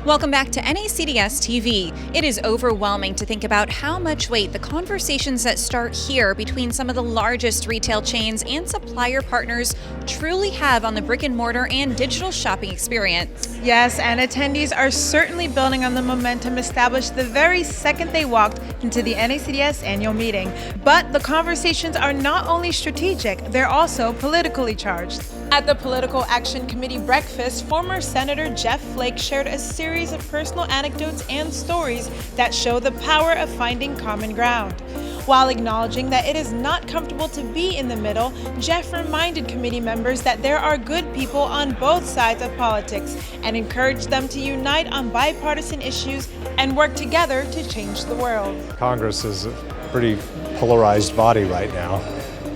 Welcome back to NACDS TV. It is overwhelming to think about how much weight the conversations that start here between some of the largest retail chains and supplier partners truly have on the brick and mortar and digital shopping experience. Yes, and attendees are certainly building on the momentum established the very second they walked into the NACDS annual meeting. But the conversations are not only strategic, they're also politically charged. At the Political Action Committee breakfast, former Senator Jeff Flake shared a series of personal anecdotes and stories that show the power of finding common ground. While acknowledging that it is not comfortable to be in the middle, Jeff reminded committee members that there are good people on both sides of politics and encouraged them to unite on bipartisan issues and work together to change the world. Congress is a pretty polarized body right now,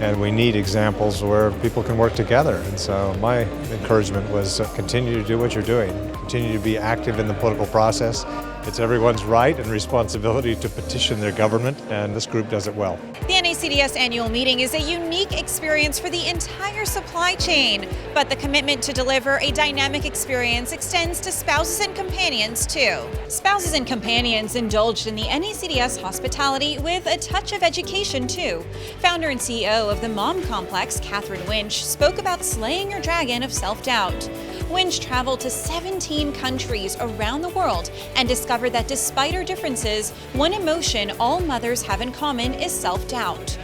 and we need examples where people can work together. And so my encouragement was continue to do what you're doing, continue to be active in the political process. It's everyone's right and responsibility to petition their government, and this group does it well. The NACDS annual meeting is a unique experience for the entire supply chain, but the commitment to deliver a dynamic experience extends to spouses and companions too. Spouses and companions indulged in the NACDS hospitality with a touch of education too. Founder and CEO of the Mom Complex, Catherine Winch, spoke about slaying your dragon of self-doubt. Winch traveled to 17 countries around the world and discovered that despite our differences, one emotion all mothers have in common is self-doubt.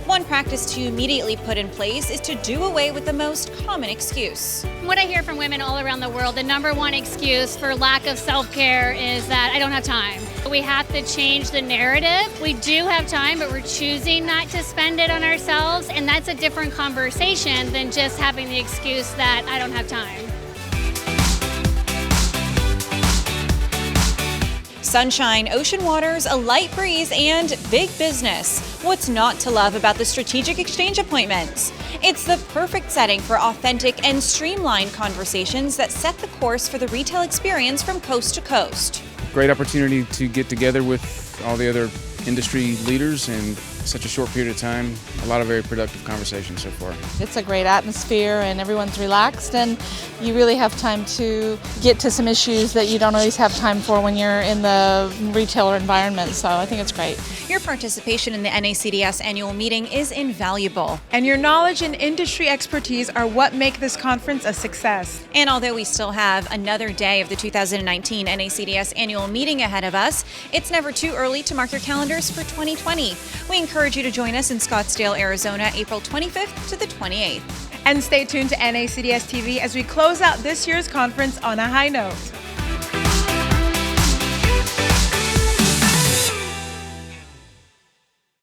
One practice to immediately put in place is to do away with the most common excuse. What I hear from women all around the world, the number one excuse for lack of self-care is that I don't have time. We have to change the narrative. We do have time, but we're choosing not to spend it on ourselves, and that's a different conversation than just having the excuse that I don't have time. Sunshine, ocean waters, a light breeze, and big business. What's not to love about the strategic exchange appointments? It's the perfect setting for authentic and streamlined conversations that set the course for the retail experience from coast to coast. Great opportunity to get together with all the other industry leaders in such a short period of time. A lot of very productive conversations so far. It's a great atmosphere and everyone's relaxed, and you really have time to get to some issues that you don't always have time for when you're in the retailer environment, so I think it's great. Your participation in the NACDS annual meeting is invaluable. And your knowledge and industry expertise are what make this conference a success. And although we still have another day of the 2019 NACDS annual meeting ahead of us, it's never too early to mark your calendars for 2020. We encourage you to join us in Scottsdale, Arizona, April 25th to the 28th. And stay tuned to NACDS TV as we close out this year's conference on a high note.